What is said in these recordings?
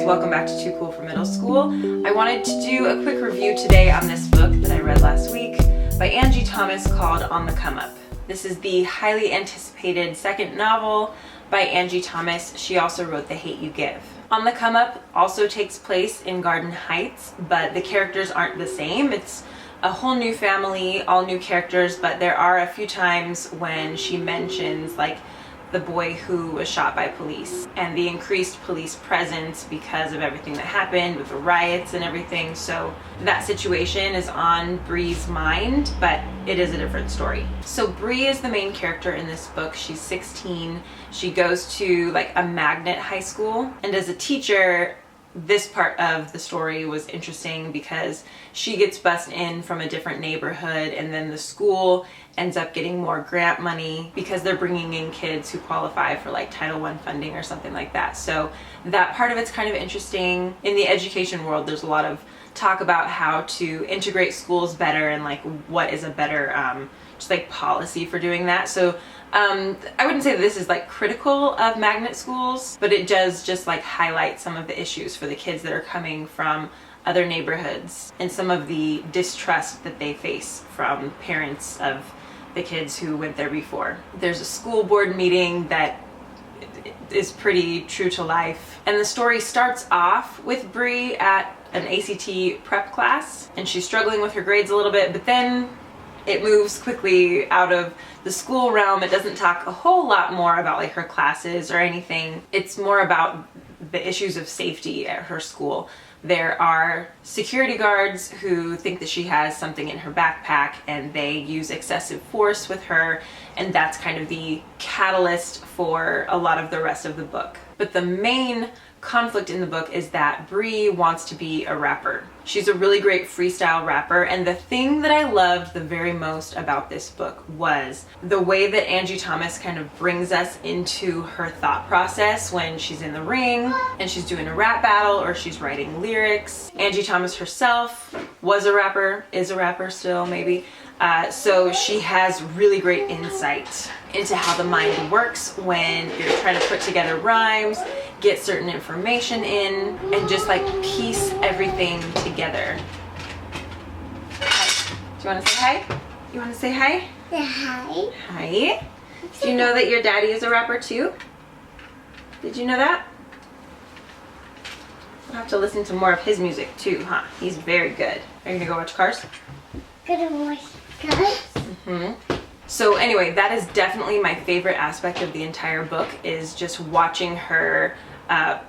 guys, welcome back to Too Cool for Middle School. I wanted to do a quick review today on this book that I read last week by Angie Thomas called On the Come Up. This is the highly anticipated second novel by Angie Thomas. She also wrote The Hate You Give. On the Come Up also takes place in Garden Heights, but the characters aren't the same. It's a whole new family, all new characters, but there are a few times when she mentions like the boy who was shot by police and the increased police presence because of everything that happened with the riots and everything. So that situation is on Bree's mind, but it is a different story. So Bree is the main character in this book. She's 16. She goes to like a magnet high school, and as a teacher, this part of the story was interesting because she gets bused in from a different neighborhood, and then the school ends up getting more grant money because they're bringing in kids who qualify for like Title I funding or something like that. So that part of it's kind of interesting. In the education world, there's a lot of talk about how to integrate schools better and like what is a better just like policy for doing that. So I wouldn't say that this is like critical of magnet schools, but it does just like highlight some of the issues for the kids that are coming from other neighborhoods and some of the distrust that they face from parents of the kids who went there before. There's a school board meeting that is pretty true to life, and the story starts off with Bree at an ACT prep class, and she's struggling with her grades a little bit, but then it moves quickly out of the school realm. It doesn't talk a whole lot more about like her classes or anything. It's more about the issues of safety at her school. There are security guards who think that she has something in her backpack, and they use excessive force with her, and that's kind of the catalyst for a lot of the rest of the book. But the main conflict in the book is that Bree wants to be a rapper. She's a really great freestyle rapper, and the thing that I loved the very most about this book was the way that Angie Thomas kind of brings us into her thought process when she's in the ring and she's doing a rap battle or she's writing lyrics. Angie Thomas herself was a rapper, is a rapper still maybe, so she has really great insight into how the mind works when you're trying to put together rhymes, get certain information in, and just like piece everything together. Hi. Do you want to say hi? You want to say hi? Yeah, hi. Hi. Do you know that your daddy is a rapper too? Did you know that? We'll have to listen to more of his music too, huh? He's very good. Are you gonna go watch Cars? Gonna watch Cuss. So anyway, that is definitely my favorite aspect of the entire book, is just watching her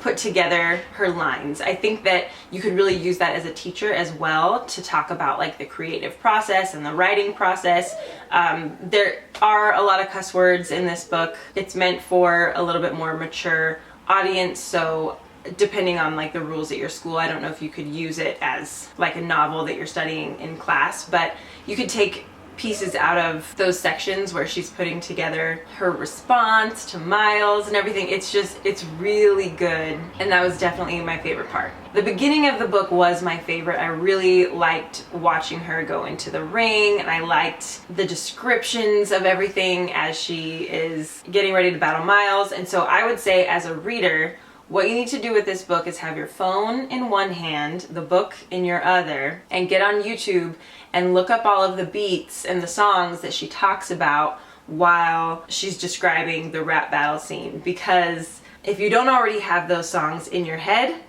put together her lines. I think that you could really use that as a teacher as well to talk about like the creative process and the writing process. There are a lot of cuss words in this book. It's meant for a little bit more mature audience, so depending on like the rules at your school, I don't know if you could use it as like a novel that you're studying in class, but you could take pieces out of those sections where she's putting together her response to Miles and everything. It's really good, and that was definitely my favorite part. The beginning of the book was my favorite. I really liked watching her go into the ring, and I liked the descriptions of everything as she is getting ready to battle Miles. And so I would say, as a reader, what you need to do with this book is have your phone in one hand, the book in your other, and get on YouTube and look up all of the beats and the songs that she talks about while she's describing the rap battle scene. Because if you don't already have those songs in your head,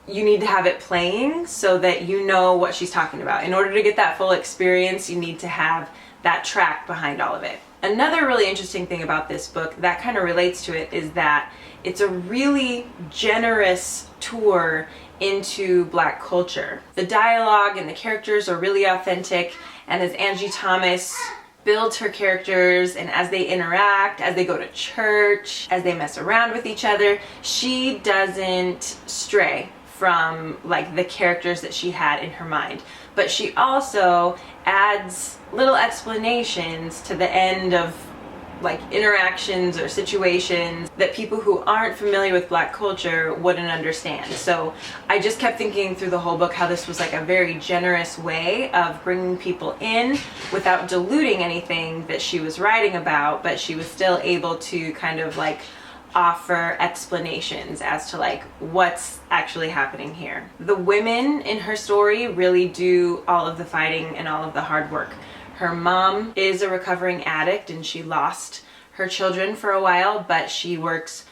you need to have it playing so that you know what she's talking about. In order to get that full experience, you need to have that track behind all of it. Another really interesting thing about this book that kind of relates to it is that it's a really generous tour into Black culture. The dialogue and the characters are really authentic, and as Angie Thomas builds her characters and as they interact, as they go to church, as they mess around with each other, she doesn't stray from like the characters that she had in her mind. But she also adds little explanations to the end of like interactions or situations that people who aren't familiar with Black culture wouldn't understand. So I just kept thinking through the whole book how this was like a very generous way of bringing people in without diluting anything that she was writing about, but she was still able to kind of like offer explanations as to like what's actually happening here. The women in her story really do all of the fighting and all of the hard work. Her mom is a recovering addict and she lost her children for a while, but she works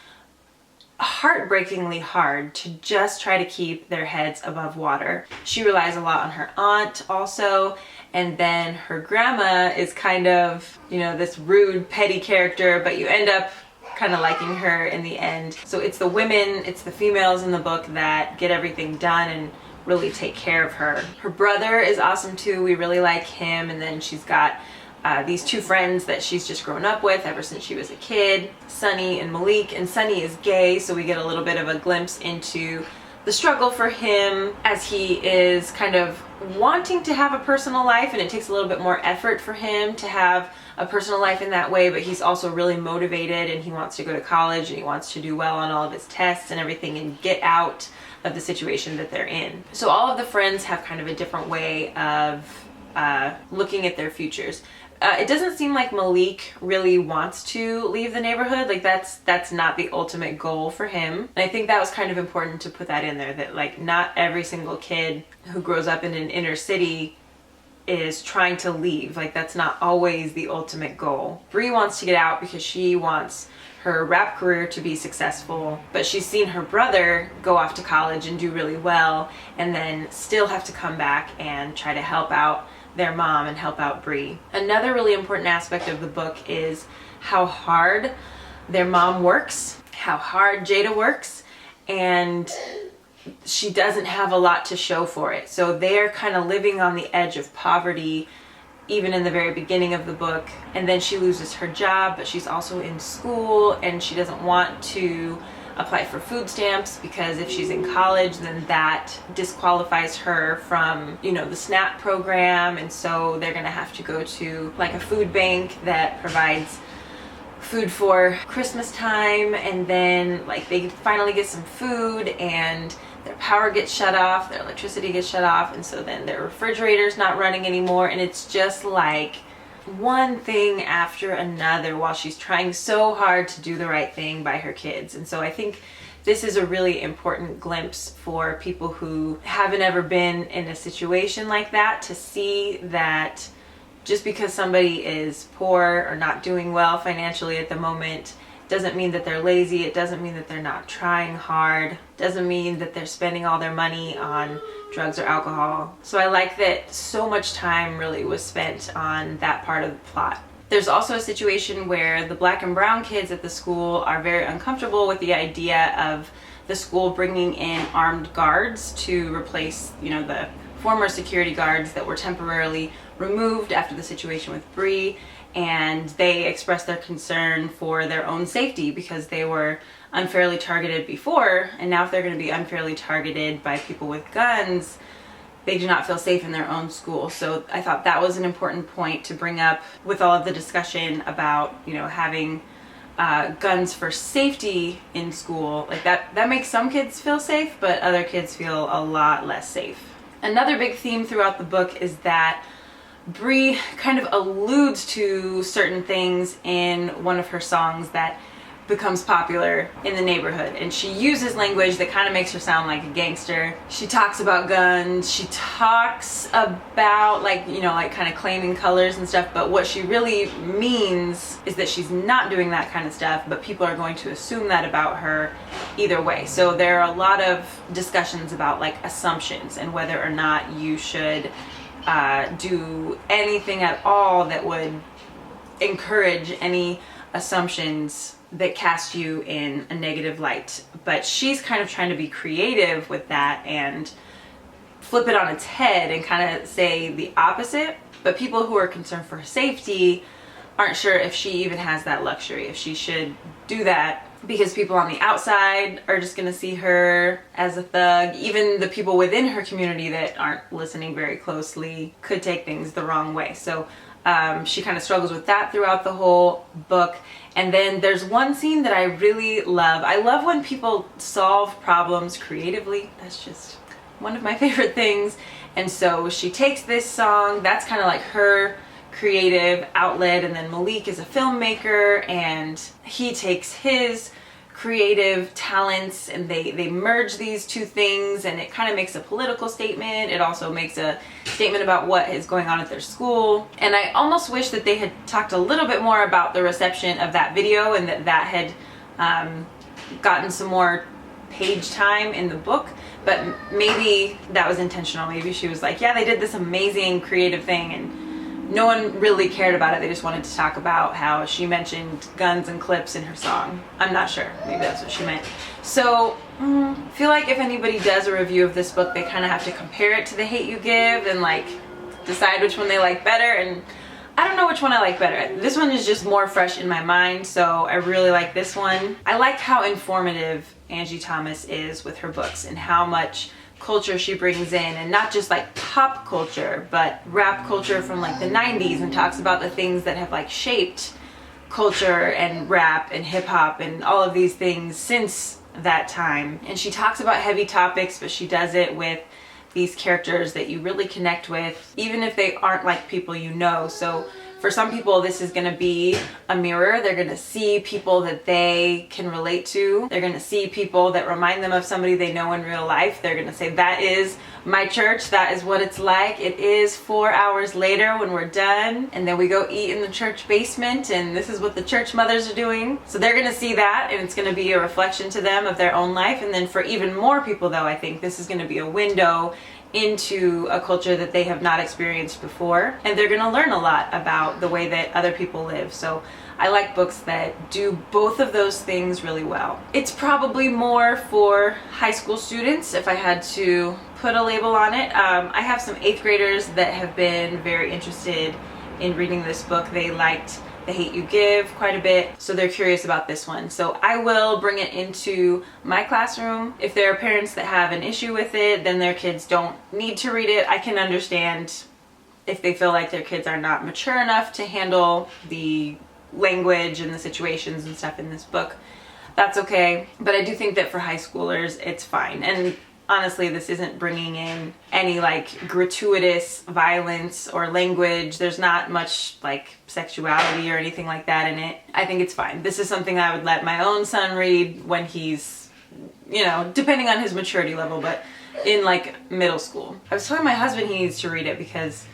heartbreakingly hard to just try to keep their heads above water. She relies a lot on her aunt also, and then her grandma is kind of, you know, this rude, petty character, but you end up kind of liking her in the end. So it's the women, it's the females in the book that get everything done and really take care of her. Her brother is awesome too. We really like him. And then she's got these two friends that she's just grown up with ever since she was a kid, Sunny and Malik. And Sunny is gay, so we get a little bit of a glimpse into the struggle for him as he is kind of wanting to have a personal life, and it takes a little bit more effort for him to have a personal life in that way, but he's also really motivated and he wants to go to college and he wants to do well on all of his tests and everything and get out of the situation that they're in. So all of the friends have kind of a different way of looking at their futures. It doesn't seem like Malik really wants to leave the neighborhood. Like that's not the ultimate goal for him. And I think that was kind of important to put that in there, that like not every single kid who grows up in an inner city is trying to leave. Like that's not always the ultimate goal. Bree wants to get out because she wants her rap career to be successful, but she's seen her brother go off to college and do really well and then still have to come back and try to help out their mom and help out Bree. Another really important aspect of the book is how hard their mom works, how hard Jada works, and she doesn't have a lot to show for it. So they're kind of living on the edge of poverty even in the very beginning of the book, and then she loses her job, but she's also in school and she doesn't want to apply for food stamps because if she's in college then that disqualifies her from, you know, the SNAP program, and so they're gonna have to go to like a food bank that provides food for Christmas time, and then like they finally get some food and their power gets shut off, their electricity gets shut off, and so then their refrigerator's not running anymore, and it's just like one thing after another while she's trying so hard to do the right thing by her kids. And so I think this is a really important glimpse for people who haven't ever been in a situation like that, to see that just because somebody is poor or not doing well financially at the moment doesn't mean that they're lazy. It doesn't mean that they're not trying hard. Doesn't mean that they're spending all their money on drugs or alcohol. So I like that so much time really was spent on that part of the plot. There's also a situation where the black and brown kids at the school are very uncomfortable with the idea of the school bringing in armed guards to replace, you know, the former security guards that were temporarily removed after the situation with Bree, and they expressed their concern for their own safety because they were unfairly targeted before, and now if they're going to be unfairly targeted by people with guns, they do not feel safe in their own school. So I thought that was an important point to bring up with all of the discussion about, you know, having guns for safety in school. Like that makes some kids feel safe, but other kids feel a lot less safe. Another big theme throughout the book is that Bree kind of alludes to certain things in one of her songs that becomes popular in the neighborhood, and she uses language that kind of makes her sound like a gangster. She talks about guns, she talks about like, you know, like kind of claiming colors and stuff, but what she really means is that she's not doing that kind of stuff, but people are going to assume that about her either way. So there are a lot of discussions about like assumptions and whether or not you should do anything at all that would encourage any assumptions that cast you in a negative light. But she's kind of trying to be creative with that and flip it on its head and kind of say the opposite. But people who are concerned for her safety aren't sure if she even has that luxury, if she should do that, because people on the outside are just gonna see her as a thug. Even the people within her community that aren't listening very closely could take things the wrong way. So she kind of struggles with that throughout the whole book. And then there's one scene that I really love. I love when people solve problems creatively. That's just one of my favorite things. And so she takes this song, that's kind of like her creative outlet, and then Malik is a filmmaker and he takes his creative talents, and they merge these two things, and it kind of makes a political statement. It also makes a statement about what is going on at their school. And I almost wish that they had talked a little bit more about the reception of that video, and that had gotten some more page time in the book. But maybe that was intentional. Maybe she was like, yeah, they did this amazing creative thing and no one really cared about it. They just wanted to talk about how she mentioned guns and clips in her song. I'm not sure. Maybe that's what she meant. So I feel like if anybody does a review of this book, they kind of have to compare it to The Hate You Give and like decide which one they like better. And I don't know which one I like better. This one is just more fresh in my mind, so I really like this one. I like how informative Angie Thomas is with her books and how much culture she brings in, and not just like pop culture, but rap culture from like the 90s, and talks about the things that have like shaped culture and rap and hip hop and all of these things since that time. And she talks about heavy topics, but she does it with these characters that you really connect with, even if they aren't like people you know. So for some people, this is going to be a mirror. They're going to see people that they can relate to. They're going to see people that remind them of somebody they know in real life. They're going to say, that is my church. That is what it's like. It is 4 hours later when we're done, and then we go eat in the church basement, and this is what the church mothers are doing. So they're going to see that, and it's going to be a reflection to them of their own life. And then for even more people, though, I think this is going to be a window into a culture that they have not experienced before, and they're going to learn a lot about the way that other people live. So I like books that do both of those things really well. It's probably more for high school students if I had to put a label on it. I have some 8th graders that have been very interested in reading this book. They liked The Hate You Give quite a bit, so they're curious about this one. So I will bring it into my classroom. If there are parents that have an issue with it, then their kids don't need to read it. I can understand if they feel like their kids are not mature enough to handle the language and the situations and stuff in this book. That's okay. But I do think that for high schoolers, it's fine. And honestly, this isn't bringing in any like gratuitous violence or language. There's not much like sexuality or anything like that in it. I think it's fine. This is something I would let my own son read when he's, you know, depending on his maturity level, but in like middle school. I was telling my husband he needs to read it because,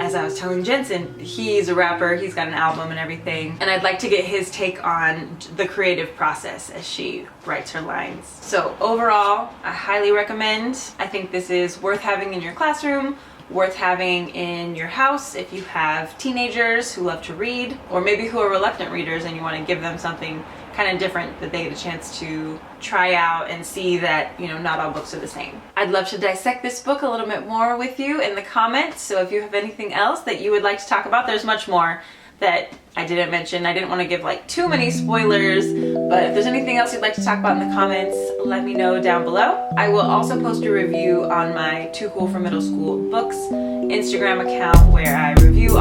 as I was telling Jensen, he's a rapper, he's got an album and everything, and I'd like to get his take on the creative process as she writes her lines. So overall, I highly recommend. I think this is worth having in your classroom, worth having in your house if you have teenagers who love to read, or maybe who are reluctant readers and you want to give them something kind of different that they get a chance to try out and see that, you know, not all books are the same. I'd love to dissect this book a little bit more with you in the comments. So if you have anything else that you would like to talk about, there's much more that I didn't mention. I didn't want to give like too many spoilers, but if there's anything else you'd like to talk about in the comments, let me know down below. I will also post a review on my Too Cool for Middle School Books Instagram account where I review